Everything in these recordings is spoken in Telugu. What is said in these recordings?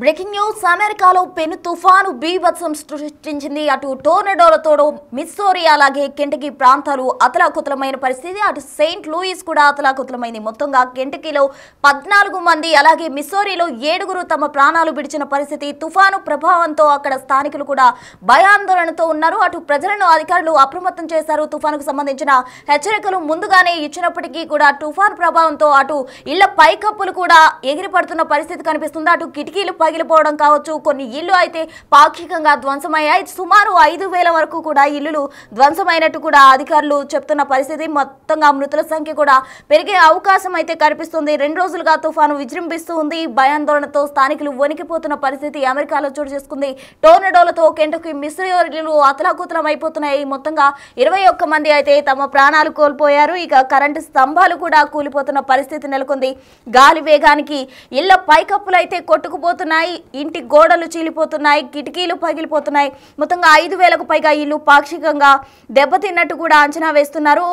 బ్రేకింగ్ న్యూస్ అమెరికాలో పెను తుఫాను బీభత్సం సృష్టించింది. అటు టోర్నడోలతో మిస్సోరీ అలాగే కెంటకీ ప్రాంతాలు అతలాకుతలమైన పరిస్థితి. అటు సెయింట్ లూయిస్ కూడా అతలాకుతలమైంది. మొత్తంగా కెంటకీలో 14 మంది అలాగే మిస్సోరీలో 7 తమ ప్రాణాలు విడిచిన పరిస్థితి. తుఫాను ప్రభావంతో అక్కడ స్థానికులు కూడా భయాందోళనతో ఉన్నారు. అటు ప్రజలను అధికారులు అప్రమత్తం చేశారు. తుఫానుకు సంబంధించిన హెచ్చరికలు ముందుగానే ఇచ్చినప్పటికీ కూడా తుఫాను ప్రభావంతో అటు ఇళ్ల పైకప్పులు కూడా ఎగిరిపడుతున్న పరిస్థితి కనిపిస్తుంది. అటు కిటికీలు పగిలిపోవడం కావచ్చు, కొన్ని ఇల్లు అయితే పాక్షికంగా ధ్వంసమయ్యాయి. సుమారు 5,000 వరకు కూడా ఇల్లులు ధ్వంసమైనట్టు కూడా అధికారులు చెప్తున్న పరిస్థితి. మొత్తంగా మృతుల సంఖ్య కూడా పెరిగే అవకాశం అయితే కనిపిస్తుంది. 2 రోజులుగా తుఫాను విజృంభిస్తూ ఉంది. భయాందోళనతో స్థానికులు వణికిపోతున్న పరిస్థితి అమెరికాలో చోటు చేసుకుంది. టోర్నడోలతో కెంటకీ మిస్సోరీలు అతలాకుతలం అయిపోతున్నాయి. మొత్తంగా 21 మంది అయితే తమ ప్రాణాలు కోల్పోయారు. ఇక కరెంటు స్తంభాలు కూడా కూలిపోతున్న పరిస్థితి నెలకొంది. గాలి వేగానికి ఇళ్ల పైకప్పులు అయితే కొట్టుకుపోతున్నాయి. ఇంటి గోడలు చీలిపోతున్నాయి, కిటికీలు పగిలిపోతున్నాయి. మొత్తంగా 5,000కు పైగా ఇల్లు పాక్షికంగా దెబ్బతిన్నట్టు కూడా అంచనా వేస్తున్నారు.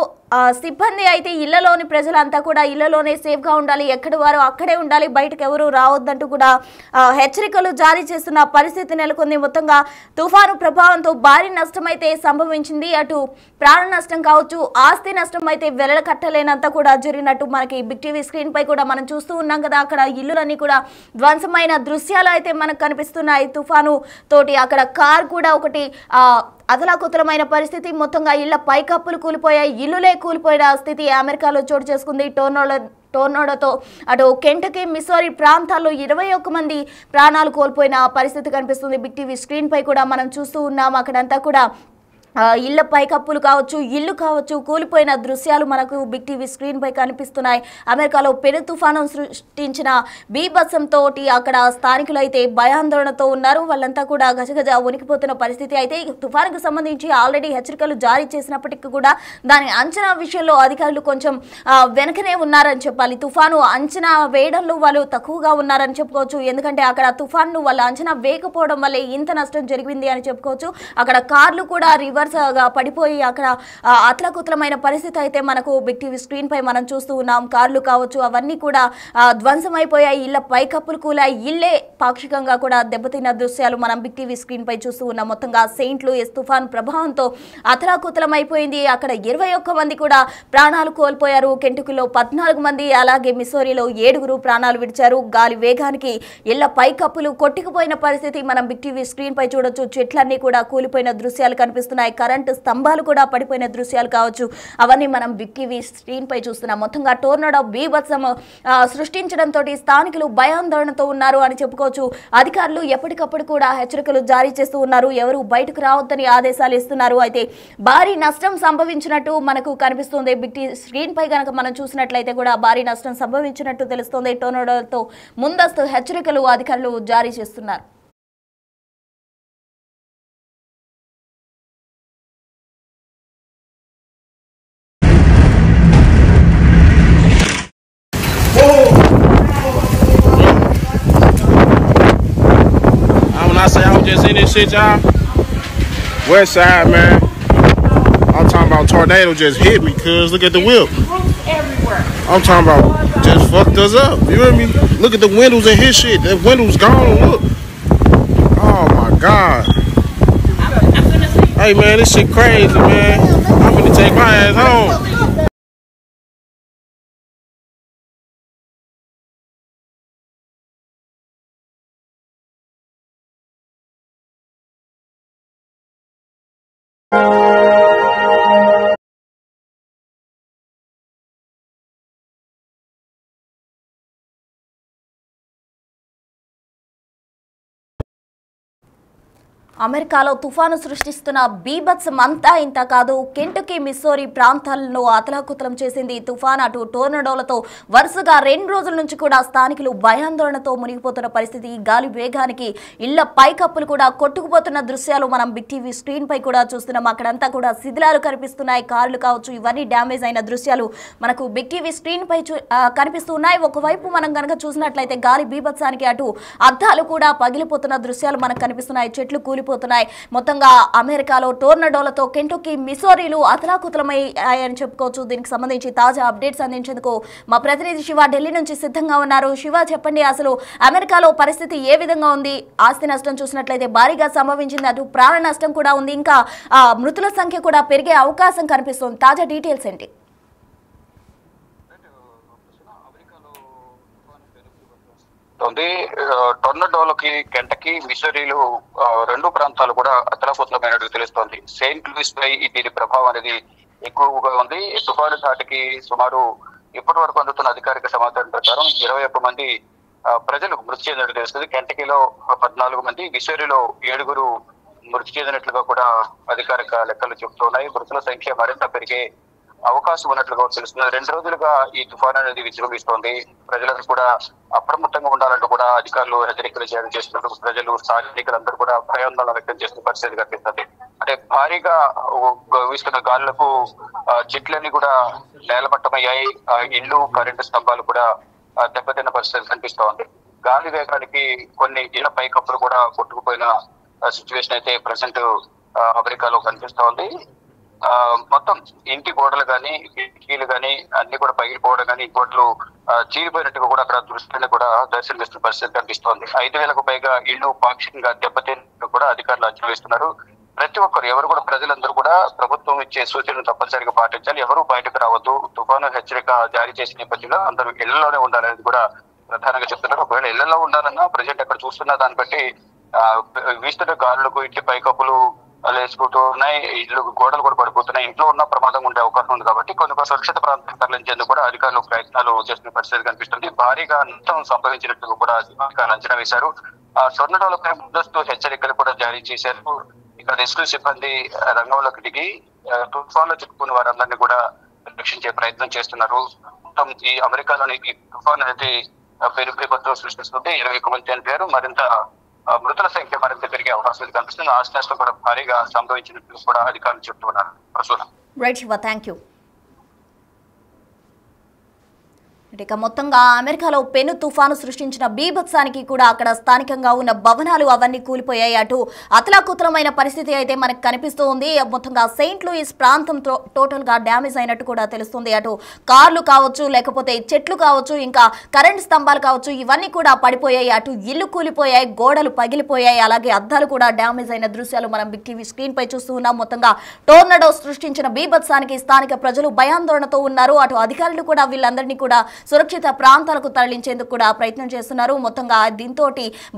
సిబ్బంది అయితే ఇళ్లలోని ప్రజలంతా కూడా ఇళ్లలోనే సేఫ్గా ఉండాలి, ఎక్కడి వారు అక్కడే ఉండాలి, బయటకు ఎవరు రావద్దంటూ కూడా హెచ్చరికలు జారీ చేస్తున్న పరిస్థితి నెలకొంది. మొత్తంగా తుఫాను ప్రభావంతో భారీ నష్టం అయితే సంభవించింది. అటు ప్రాణ నష్టం కావచ్చు, ఆస్తి నష్టం అయితే వెలకట్టలేనంత కూడా జరిగినట్టు మనకి బిగ్ టీవీ స్క్రీన్ పై కూడా మనం చూస్తూ ఉన్నాం కదా. అక్కడ ఇల్లులన్నీ కూడా ధ్వంసమైన దృశ్యాలు అయితే మనకు కనిపిస్తున్నాయి. తుఫాను తోటి అక్కడ కార్ కూడా ఒకటి అతలాకుతలమైన పరిస్థితి. మొత్తంగా ఇళ్ల పైకప్పులు కూలిపోయాయి, ఇల్లులే కూలిపోయిన స్థితి అమెరికాలో చోటు చేసుకుంది. టోర్నడోతో అటు కెంటకీ మిస్సోరీ ప్రాంతాల్లో 21 మంది ప్రాణాలు కోల్పోయిన పరిస్థితి కనిపిస్తుంది. బిగ్ టీవీ స్క్రీన్ పై కూడా మనం చూస్తూ ఉన్నాం. అక్కడంతా కూడా ఇళ్ల పైకప్పులు కావచ్చు, ఇల్లు కావచ్చు, కూలిపోయిన దృశ్యాలు మనకు బిగ్ టీవీ స్క్రీన్ పై కనిపిస్తున్నాయి. అమెరికాలో పెను తుఫాను సృష్టించిన బీభత్సంతో అక్కడ స్థానికులు అయితే భయాందోళనతో ఉన్నారు. వాళ్ళంతా కూడా గజగజ వణికిపోతున్న పరిస్థితి. అయితే తుఫానుకు సంబంధించి ఆల్రెడీ హెచ్చరికలు జారీ చేసినప్పటికీ కూడా దాని అంచనా విషయంలో అధికారులు కొంచెం వెనకనే ఉన్నారని చెప్పాలి. తుఫాను అంచనా వేయడంలో వాళ్ళు తక్కువగా ఉన్నారని చెప్పుకోవచ్చు. ఎందుకంటే అక్కడ తుఫాను వాళ్ళ అంచనా వేయకపోవడం వల్లే ఇంత నష్టం జరిగింది అని చెప్పుకోవచ్చు. అక్కడ కార్లు కూడా రివర్స్ గా పడిపోయి అక్కడ అతలాకుతలమైన పరిస్థితి అయితే మనకు బిగ్ టీవీ స్క్రీన్ పై మనం చూస్తూ ఉన్నాం. కార్లు కావచ్చు అవన్నీ కూడా ధ్వంసమైపోయాయి. ఇళ్ల పైకప్పులు కూలాయి, ఇళ్లే పాక్షికంగా కూడా దెబ్బతిన్న దృశ్యాలు మనం బిగ్ టీవీ స్క్రీన్ పై చూస్తూ ఉన్నాం. మొత్తంగా సెయింట్ లూయిస్ తుఫాన్ ప్రభావంతో అతలాకుతలం అయిపోయింది. అక్కడ 21 మంది కూడా ప్రాణాలు కోల్పోయారు. కెంటకీలో 14 మంది అలాగే మిస్సోరీలో 7 ప్రాణాలు విడిచారు. గాలి వేగానికి ఇళ్ల పైకప్పులు కొట్టుకుపోయిన పరిస్థితి మనం బిగ్ టీవీ స్క్రీన్ పై చూడొచ్చు. చెట్లన్నీ కూడా కూలిపోయిన దృశ్యాలు కనిపిస్తున్నాయి. కరెంటు స్తంభాలు కూడా పడిపోయిన దృశ్యాలు కావచ్చు, అవన్నీ మనం బిగ్ టీవీ స్క్రీన్ పై చూస్తున్నాం. మొత్తంగా టోర్నడో బీభత్సం సృష్టించడంతో స్థానికులు భయాందోళనతో ఉన్నారు అని చెప్పుకోవచ్చు. అధికారులు ఎప్పటికప్పుడు కూడా హెచ్చరికలు జారీ చేస్తూ ఉన్నారు. ఎవరు బయటకు రావద్దని ఆదేశాలు ఇస్తున్నారు. అయితే భారీ నష్టం సంభవించినట్టు మనకు కనిపిస్తుంది. బిగ్ టీవీ స్క్రీన్ పై కనుక మనం చూసినట్లయితే కూడా భారీ నష్టం సంభవించినట్టు తెలుస్తోంది. టోర్నడోతో ముందస్తు హెచ్చరికలు అధికారులు జారీ చేస్తున్నారు. When I say I was just in this shit, y'all, west side, man, I'm talking about tornado just hit me, cuz look at the whip. Everywhere. I'm talking about just fucked us up. You hear me? Look at the windows and his shit. That window's gone. Look. Oh my God. Hey man, this shit crazy, man. I'm gonna take my ass home. అమెరికాలో తుఫాను సృష్టిస్తున్న బీభత్సం అంతా ఇంత కాదు. కెంటకీ మిస్సోరీ ప్రాంతాలను అతలాకుతలం చేసింది తుఫాన్. అటు టోర్నడోలతో వరుసగా 2 రోజుల నుంచి కూడా స్థానికులు భయాందోళనతో మునిగిపోతున్న పరిస్థితి. గాలి వేగానికి ఇళ్ల పైకప్పులు కూడా కొట్టుకుపోతున్న దృశ్యాలు మనం బిగ్ టీవీ స్క్రీన్ పై కూడా చూస్తున్నాం. అక్కడంతా కూడా శిథిలాలు కనిపిస్తున్నాయి. కార్లు కావచ్చు, ఇవన్నీ డ్యామేజ్ అయిన దృశ్యాలు మనకు బిగ్ టీవీ స్క్రీన్ పై కనిపిస్తున్నాయి. ఒకవైపు మనం కనుక చూసినట్లయితే గాలి బీభత్సానికి అటు అద్దాలు కూడా పగిలిపోతున్న దృశ్యాలు మనకు కనిపిస్తున్నాయి. చెట్లు కూలి కూలిపోతున్నాయి. మొత్తంగా అమెరికాలో టోర్నడోలతో కెంటుకీ మిసోరీలు అతలాకుతలమయ్యాయని చెప్పుకోవచ్చు. దీనికి సంబంధించి తాజా అప్డేట్స్ అందించేందుకు మా ప్రతినిధి శివ ఢిల్లీ నుంచి సిద్ధంగా ఉన్నారు. శివ, చెప్పండి, అసలు అమెరికాలో పరిస్థితి ఏ విధంగా ఉంది? ఆస్తి నష్టం చూసినట్లయితే భారీగా సంభవించింది, అటు ప్రాణ నష్టం కూడా ఉంది, ఇంకా మృతుల సంఖ్య కూడా పెరిగే అవకాశం కనిపిస్తుంది. తాజా డీటెయిల్స్ ఏంటి? టొర్నడోలకి కెంటకీ మిసోరీలు రెండు ప్రాంతాలు కూడా అతలాకుతలమైనట్టు తెలుస్తోంది. సెయింట్ లూయిస్ పై దీని ప్రభావం అనేది ఎక్కువగా ఉంది. తుఫాను ధాటికి సుమారు ఇప్పటి వరకు అందుతున్న అధికారిక సమాచారం ప్రకారం 21 మంది ప్రజలు మృతి చెందినట్టు తెలుస్తుంది. కెంటకీలో 14 మంది, మిసోరీలో 7 మృతి చెందినట్లుగా కూడా అధికారిక లెక్కలు చెబుతున్నాయి. మృతుల సంఖ్య మరింత పెరిగే అవకాశం ఉన్నట్లుగా తెలుస్తుంది. 2 రోజులుగా ఈ తుఫాను అనేది విజృంభిస్తోంది. ప్రజలకు కూడా అప్రమత్తంగా ఉండాలంటూ కూడా అధికారులు హెచ్చరికలు జారీ చేస్తున్నారు. ప్రజలు, స్థానికులందరూ కూడా భయాందోళన వ్యక్తం చేస్తున్న పరిస్థితి కనిపిస్తుంది. అంటే భారీగా వీస్తున్న గాలులకు చెట్లన్నీ కూడా నేలమట్టమయ్యాయి. ఇళ్లు, కరెంటు స్తంభాలు కూడా దెబ్బతిన్న పరిస్థితి కనిపిస్తోంది. గాలి వేగానికి కొన్ని ఇళ్ల పైకప్పులు కూడా కొట్టుకుపోయిన సిచ్యువేషన్ అయితే ప్రజెంట్ అమెరికాలో కనిపిస్తోంది. మొత్తం ఇంటి గోడలు కానీ, కిటికీలు కానీ అన్ని కూడా పగిలిపోవడం కానీ, గోడలు చీలిపోయినట్టుగా కూడా అక్కడ దృష్టిని కూడా దర్శనమిస్తున్న పరిస్థితి కనిపిస్తోంది. 5,000కు పైగా ఇళ్లు పాక్షికంగా దెబ్బతిన్నట్టు కూడా అధికారులు అంచనా వేస్తున్నారు. ప్రతి ఒక్కరు, ఎవరు కూడా, ప్రజలందరూ కూడా ప్రభుత్వం ఇచ్చే సూచనలు తప్పనిసరిగా పాటించాలి. ఎవరు బయటకు రావద్దు. తుఫాను హెచ్చరిక జారీ చేసిన నేపథ్యంలో అందరూ ఇళ్లలోనే ఉండాలనేది కూడా ప్రధానంగా చెప్తున్నారు. ఒకవేళ ఇళ్లలో ఉండాలన్నా ప్రజెంట్ అక్కడ చూస్తున్న దాన్ని బట్టి వీస్తున్న గాలులకు ఇంటి పైకప్పులు లేచుకుంటూ ఉన్నాయి, ఇళ్ళు, గోడలు కూడా పడిపోతున్నాయి. ఇంట్లో ఉన్న ప్రమాదం ఉండే అవకాశం ఉంది కాబట్టి కొన్ని సురక్షిత ప్రాంతాలకు తరలించేందుకు కూడా అధికారులు ప్రయత్నాలు చేస్తున్న పరిస్థితి కనిపిస్తుంది. భారీగా నష్టం సంభవించినట్టు కూడా అధికారులు అంచనా వేశారు. టొర్నడోలపై ముందస్తు హెచ్చరికలు కూడా జారీ చేశారు. ఇక్కడ రెస్క్యూ సిబ్బంది రంగంలోకి దిగి తుఫాన్లో చిక్కుకున్న వారందరినీ కూడా రక్షించే ప్రయత్నం చేస్తున్నారు. మొత్తం ఈ అమెరికాలోని ఈ తుఫాన్ అనేది పెను విపత్తు సృష్టిస్తుంది. 21 మంది చనిపోయారు. మరింత మృతుల సంఖ్య మరింత పెరిగే అవకాశం కనిపిస్తుంది. ఆస్తి నష్టం కూడా భారీగా సంభవించినట్లు కూడా అధికారులు చెప్తున్నారు. Right Shiva, thank you. ఇక మొత్తంగా అమెరికాలో పెను తుఫాను సృష్టించిన బీభత్సానికి కూడా అక్కడ స్థానికంగా ఉన్న భవనాలు అవన్నీ కూలిపోయాయి. అటు అతలాకుతలమైన పరిస్థితి అయితే మనకు కనిపిస్తూ ఉంది. మొత్తంగా సెయింట్ లూయిస్ ప్రాంతం టోటల్ గా డ్యామేజ్ అయినట్టు కూడా తెలుస్తుంది. అటు కార్లు కావచ్చు, లేకపోతే చెట్లు కావచ్చు, ఇంకా కరెంట్ స్తంభాలు కావచ్చు, ఇవన్నీ కూడా పడిపోయాయి. అటు ఇల్లు కూలిపోయాయి, గోడలు పగిలిపోయాయి, అలాగే అద్దాలు కూడా డ్యామేజ్ అయిన దృశ్యాలు మనం బిగ్ టీవీ స్క్రీన్ పై చూస్తూ ఉన్నాం. మొత్తంగా టోర్నడో సృష్టించిన బీభత్సానికి స్థానిక ప్రజలు భయాందోళనతో ఉన్నారు. అటు అధికారులు కూడా వీళ్ళందరినీ కూడా సురక్షిత ప్రాంతాలకు తరలించేందుకు కూడా ప్రయత్నం చేస్తున్నారు. మొత్తంగా దీంతో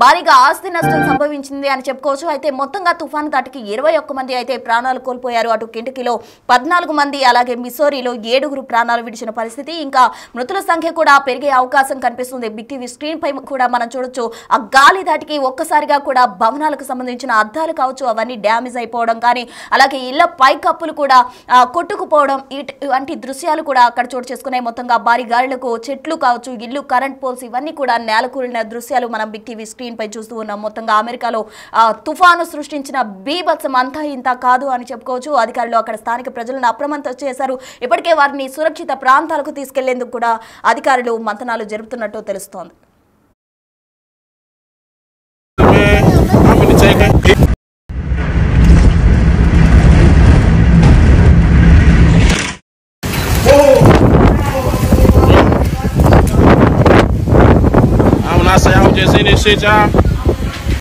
భారీగా ఆస్తి నష్టం సంభవించింది అని చెప్పుకోవచ్చు. అయితే మొత్తంగా తుఫాను దాటికి 21 మంది అయితే ప్రాణాలు కోల్పోయారు. అటు కెంటకీలో 14 మంది, అలాగే మిసోరీలో 7 ప్రాణాలు విడిచిన పరిస్థితి. ఇంకా మృతుల సంఖ్య కూడా పెరిగే అవకాశం కనిపిస్తుంది. బిగ్ టీవీ స్క్రీన్ పై కూడా మనం చూడొచ్చు. ఆ గాలి దాటికి ఒక్కసారిగా కూడా భవనాలకు సంబంధించిన అద్దాలు కావచ్చు అవన్నీ డ్యామేజ్ అయిపోవడం కానీ, అలాగే ఇళ్ల పైకప్పులు కూడా కొట్టుకుపోవడం, ఇటువంటి దృశ్యాలు కూడా అక్కడ చోటు చేసుకున్నాయి. మొత్తంగా భారీ గాలులకు చెట్లు కావచ్చు, ఇల్లు, కరెంట్ పోల్స్ ఇవన్నీ కూడా నేలకూలిన దృశ్యాలు మనం బిగ్ టీవీ స్క్రీన్ పై చూస్తూ ఉన్నాం. మొత్తంగా అమెరికాలో తుఫాను సృష్టించిన బీభత్సం అంతా ఇంత కాదు అని చెప్పుకోవచ్చు. అధికారులు అక్కడ స్థానిక ప్రజలను అప్రమత్తం చేశారు. ఇప్పటికే వారిని సురక్షిత ప్రాంతాలకు తీసుకెళ్లేందుకు కూడా అధికారులు మంతనాలు జరుపుతున్నట్టు తెలుస్తోంది. When I say I was just in this shit, y'all,